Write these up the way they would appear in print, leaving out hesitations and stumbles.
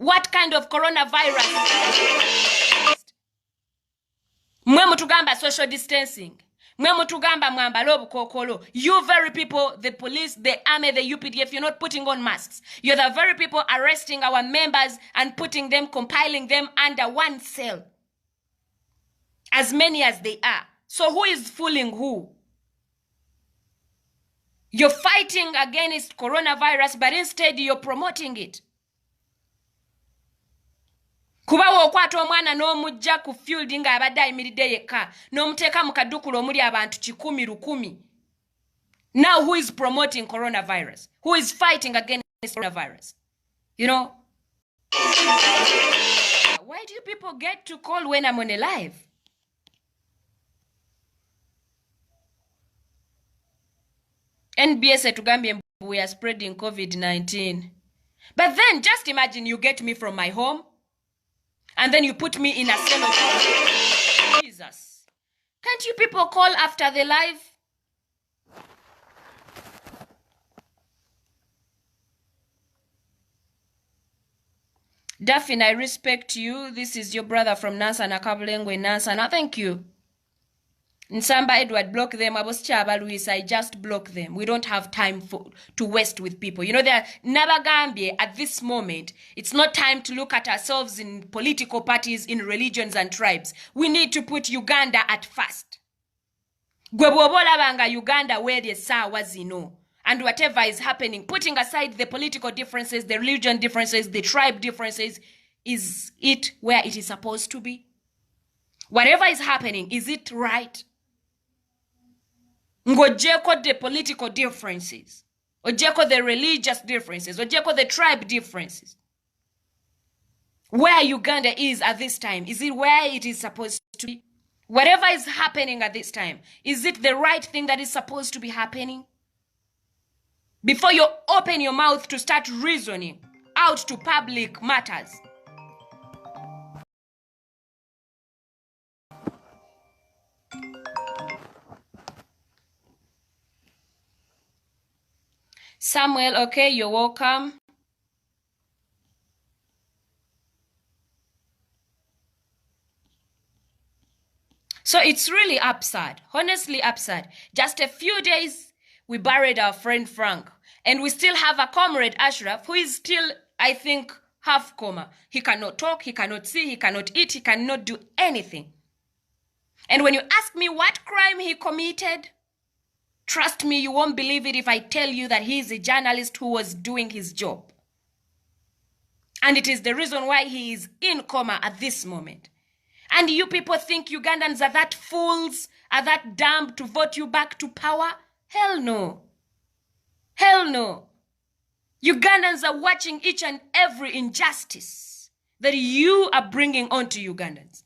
What kind of coronavirus? Mwe mutugamba social distancing. Mwe mutugamba mwambala obukokolo. You very people, the police, the army, the UPDF, you're not putting on masks. You're the very people arresting our members and putting them, compiling them under one cell. As many as they are. So who is fooling who? You're fighting against coronavirus, but instead you're promoting it. Kuba okwata omwana n'omujja ku field nga abadde ayimiridde yekka n'omuteeka mu kaddukulu omuli abantu 100. Now who is promoting coronavirus? Who is fighting against coronavirus? You know? Why do you people get to call when I'm on a live? NBS etugambye we are spreading COVID-19. But then just imagine you get me from my home and then you put me in a cell of Jesus. Can't you people call after the live? Daphne, I respect you. This is your brother from Nansana, Kabulengwe, Nansana. Thank you. Nsamba Edward, block them. Abosichaba Luis, I just block them. We don't have time to waste with people. You know, they're Nabagambie at this moment. It's not time to look at ourselves in political parties, in religions and tribes. We need to put Uganda at first. Gwebobola banga Uganda where the sawa zino. And whatever is happening, putting aside the political differences, the religion differences, the tribe differences, is it where it is supposed to be? Whatever is happening, is it right? Ngojeko the political differences, ojeko the religious differences, ojeko the tribe differences. Where Uganda is at this time, is it where it is supposed to be? Whatever is happening at this time, is it the right thing that is supposed to be happening? Before you open your mouth to start reasoning out to public matters. Samuel, okay, you're welcome. So it's really absurd, honestly absurd. Just a few days, we buried our friend Frank, and we still have a comrade Ashraf, who is still, I think, half coma. He cannot talk, he cannot see, he cannot eat, he cannot do anything. And when you ask me what crime he committed, trust me, you won't believe it if I tell you that he is a journalist who was doing his job. And it is the reason why he is in coma at this moment. And you people think Ugandans are that fools, are that dumb to vote you back to power? Hell no. Hell no. Ugandans are watching each and every injustice that you are bringing onto Ugandans.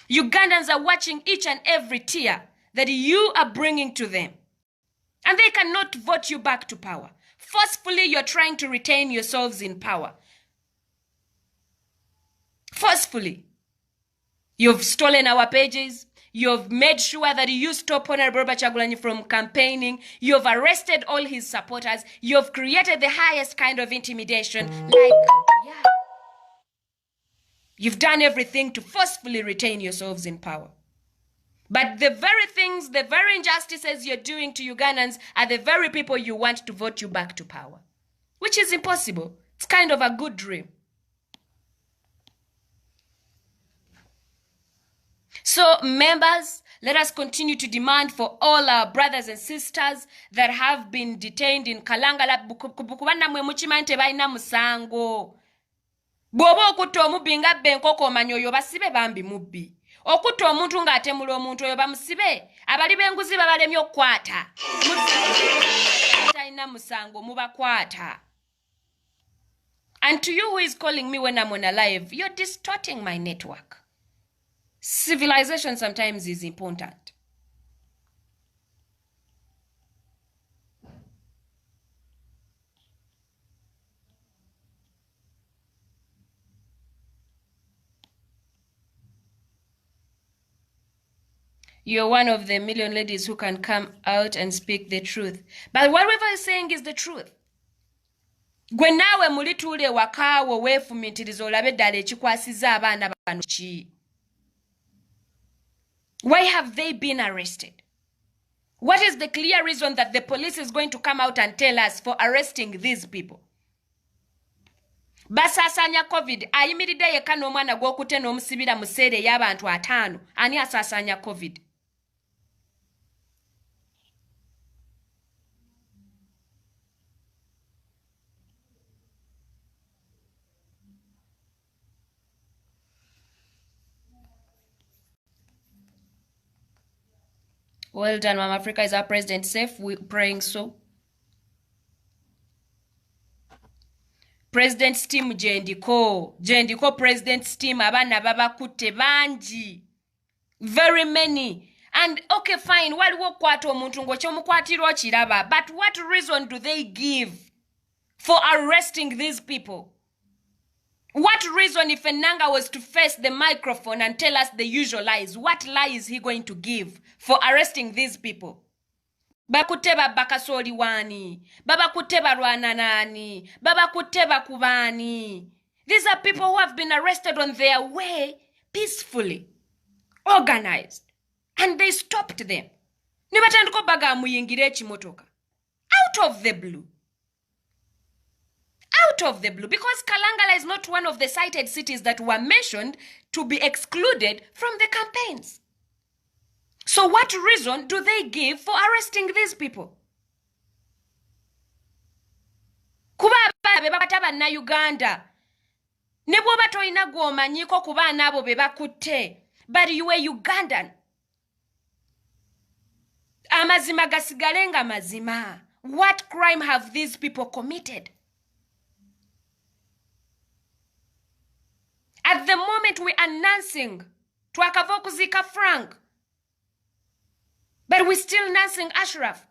Ugandans are watching each and every tear that you are bringing to them. And they cannot vote you back to power. Forcefully, you're trying to retain yourselves in power. Forcefully. You've stolen our pages. You've made sure that you stop Honorable Chagulanyi from campaigning. You've arrested all his supporters. You've created the highest kind of intimidation. You've done everything to forcefully retain yourselves in power. But the very things, the very injustices you're doing to Ugandans are the very people you want to vote you back to power. Which is impossible. It's kind of a good dream. So, members, let us continue to demand for all our brothers and sisters that have been detained in Kalangala. Kubukubana mwe muchimante baina musango. Bobo okuto omubbi nga benkoko omanyoyo basibe bambi mubbi. Okuto omuntu ng'atemula omuntu oyo bamusibe. Abali b'enguzi babalemye okukwata. Talina musango mubakwata. And to you who is calling me when I'm on a live, you're distorting my network. Civilization sometimes is important. You're one of the million ladies who can come out and speak the truth. But whatever you're saying is the truth. Gwe naawe muli tuule wakaawo weefumiitiriza olabe ddala ekikwasiza abaana bano ki? Why have they been arrested? What is the clear reason that the police is going to come out and tell us for arresting these people? Basaasanya COVID. Ayimiridde yekka n'omwana gw'okutte n'omusibira mu sseera ey'abantu 5. Ani asaasanya COVID? Well done, Mama Africa. Is our president safe? We're praying so. President's team Jendiko president's team abaana babakutte bangi. Very many. And okay, fine, waliwo okukwata omuntu ng'okyomukwatirwa kiraba. But what reason do they give for arresting these people? What reason if Enanga was to face the microphone and tell us the usual lies? What lie is he going to give for arresting these people? Bakutte bakasoli wani, babakutte balwana nani, babakutte bakubani. These are people who have been arrested on their way peacefully, organized, and they stopped them. Ne batandika baga muyingira ekimotoka. Out of the blue. Out of the blue, because Kalangala is not one of the cited cities that were mentioned to be excluded from the campaigns. So what reason do they give for arresting these people? Kuba abaana be bakwata banna Uganda. Ne bw'oba tolina gw'omanyiko ku baana abo be bakutte. But you were Ugandan. Amazima gasigale nga mazima. What crime have these people committed? At the moment we're announcing twakava okuzika Frank, but we're still announcing Ashraf.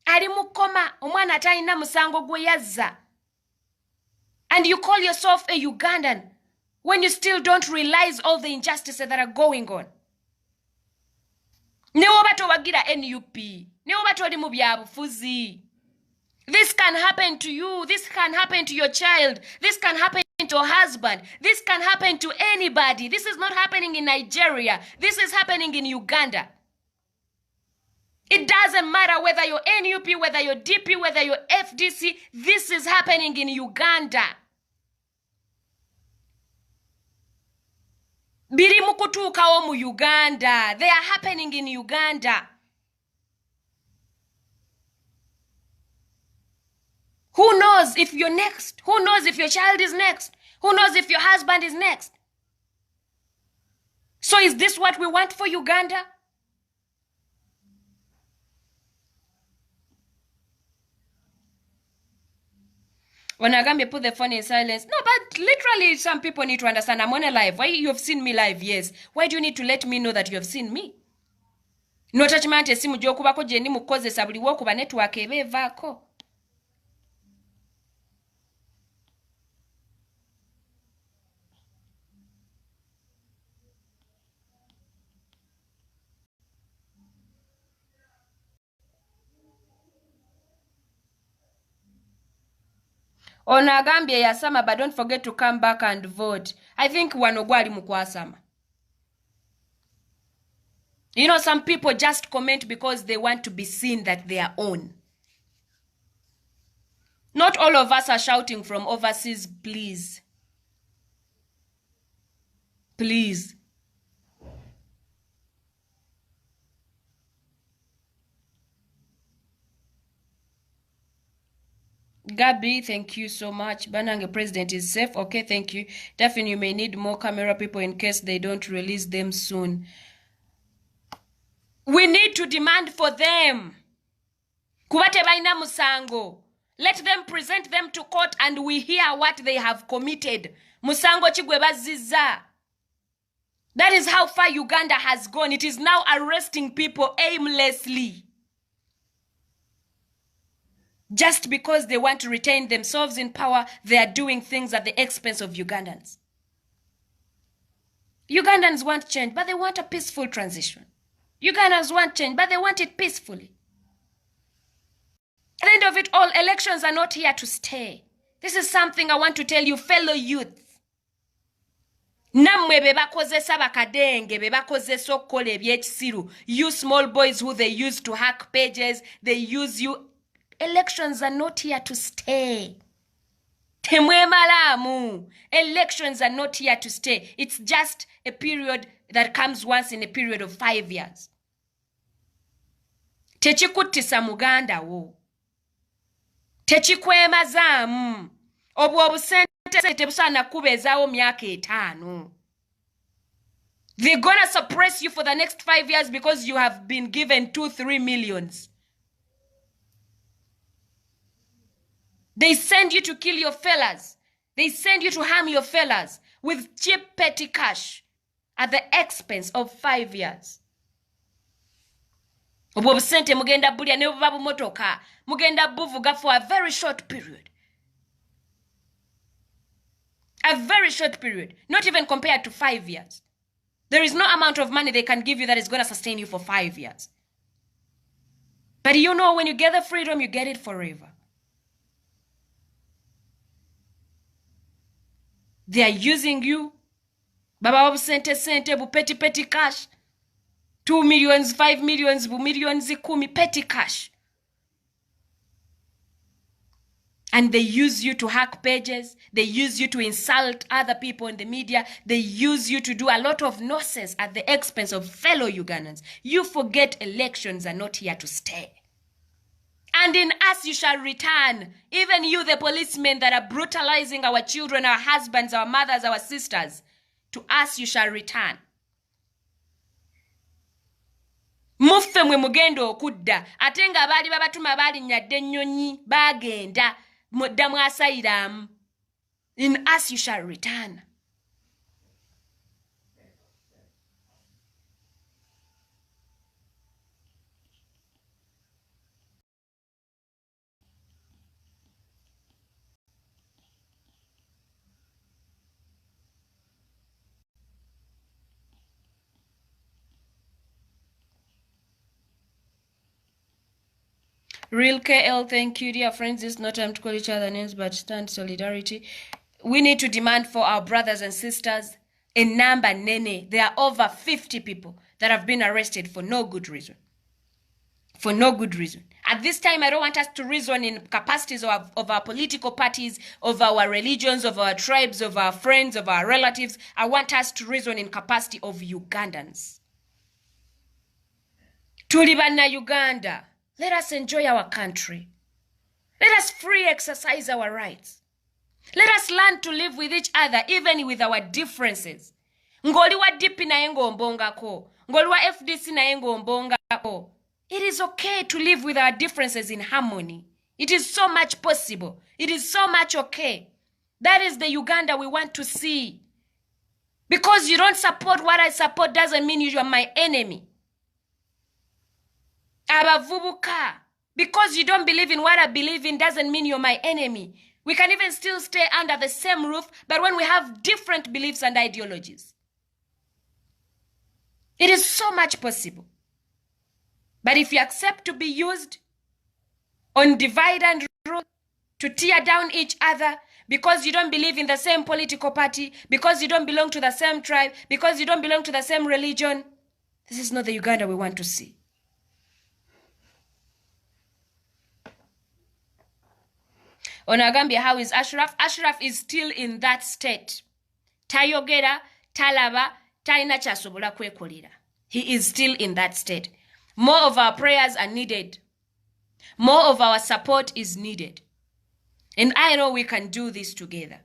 Ali mukoma omwana atalina musango gwe yazza. And you call yourself a Ugandan when you still don't realize all the injustices that are going on. Ne woba towagira NUP, ne woba toli mu byabufuzi. This can happen to you. This can happen to your child. This can happen to your husband. This can happen to anybody. This is not happening in Nigeria. This is happening in Uganda. It doesn't matter whether you're NUP, whether you're DP, whether you're FDC. This is happening in Uganda. Biri mukutuukawo mu Uganda. They are happening in Uganda. Who knows if you're next? Who knows if your child is next? Who knows if your husband is next? So is this what we want for Uganda? When Agambye put the phone in silence. No, but literally some people need to understand I'm on a live. Why you have seen me live? Yes. Why do you need to let me know that you have seen me? No touchment esimu gy'okubako gye ndi mukozesa buli w'okuba network eba evaako. Ono agambye yasama, but don't forget to come back and vote. I think wano gwali mukwasama. You know, some people just comment because they want to be seen that they are on. Not all of us are shouting from overseas, please. Please. Gabi, thank you so much. Banange president is safe. Okay, thank you. Definitely you may need more camera people in case they don't release them soon. We need to demand for them. Kubate baina musango. Let them present them to court and we hear what they have committed. Musango chigwe baziza. That is how far Uganda has gone. It is now arresting people aimlessly. Just because they want to retain themselves in power, they are doing things at the expense of Ugandans. Ugandans want change, but they want a peaceful transition. Ugandans want change, but they want it peacefully. At the end of it all, elections are not here to stay. This is something I want to tell you, fellow youth. Nammwe be bakozesa bakadenge be bakozesa okukola ebyekisiru. You small boys who they use to hack pages, they use you. Elections are not here to stay. Temwemalamu. Elections are not here to stay. It's just a period that comes once in a period of 5 years. Techikuttisa muganda wo. Techikwemazaamu. Obwo obusente tebusaana kubeezaawo myaka 5. They're gonna suppress you for the next 5 years because you have been given 2-3 millions. They send you to kill your fellas. They send you to harm your fellas with cheap petty cash at the expense of 5 years. Obwo obusente mugenda bulya ne buba bumotoka mugenda buvuga for a very short period. A very short period, not even compared to 5 years. There is no amount of money they can give you that is going to sustain you for 5 years. But you know, when you get the freedom, you get it forever. They are using you. Baba sente bu petty cash. 2 millions, 5 millions, bu millions kumi petty cash. And they use you to hack pages. They use you to insult other people in the media. They use you to do a lot of nonsense at the expense of fellow Ugandans. You forget elections are not here to stay. And in us you shall return. Even you, the policemen that are brutalizing our children, our husbands, our mothers, our sisters. To us you shall return. Muffe mwe mugenda okudda. Ate nga baali babatuma baali nyadde ennyonyi bagenda. Muddamu asayiramu. In us you shall return. Real KL, thank you, dear friends. It's not time to call each other names, but stand solidarity. We need to demand for our brothers and sisters a number, nene. There are over 50 people that have been arrested for no good reason. For no good reason. At this time, I don't want us to reason in capacities of our political parties, of our religions, of our tribes, of our friends, of our relatives. I want us to reason in capacity of Ugandans. Tuli banna Uganda. Let us enjoy our country. Let us free exercise our rights. Let us learn to live with each other, even with our differences. Ngoli wa DP naye ng'ombongako. Ngoli wa FDC naye ng'ombongako. It is okay to live with our differences in harmony. It is so much possible. It is so much okay. That is the Uganda we want to see. Because you don't support what I support doesn't mean you are my enemy. Abavubuka. Because you don't believe in what I believe in doesn't mean you're my enemy. We can even still stay under the same roof, but when we have different beliefs and ideologies. It is so much possible. But if you accept to be used on divide and rule, to tear down each other, because you don't believe in the same political party, because you don't belong to the same tribe, because you don't belong to the same religion, this is not the Uganda we want to see. Onagambia, how is Ashraf? Ashraf is still in that state. Tayogera, talaba, taina chasobola kwekolera. He is still in that state. More of our prayers are needed. More of our support is needed. And I know we can do this together.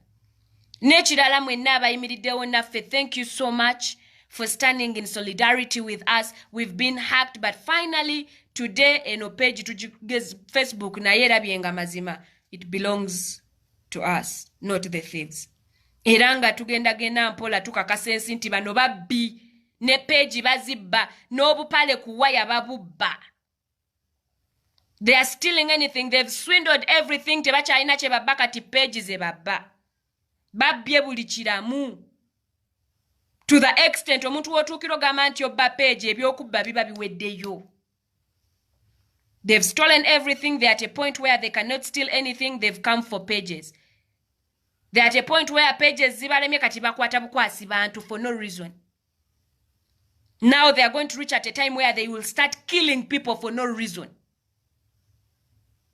Nechirala mwenna abayimiriddewo naffe, thank you so much for standing in solidarity with us. We've been hacked, but finally today eno page tugeze Facebook naye erabyenga mazima. It belongs to us, not the thieves. Era nga tugendagenda mpola tukakasa ensi nti bano babbi ne page bazibba n'obupale ku waya babubba. They are stealing anything. They've swindled everything. Tebakyalina kye babba kati page ze babba. Babbye buli kiramu. To the extent omuntu w'otuukira ogamba nti obba page ebyokubba biba biweddeyo. They've stolen everything. They're at a point where they cannot steal anything. They've come for pages. They're at a point where pages zibalemye kati bakwata bukwasi bantu for no reason. Now they are going to reach at a time where they will start killing people for no reason.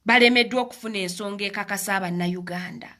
Balemeddwa okufuna ensonga ekakasa Uganda.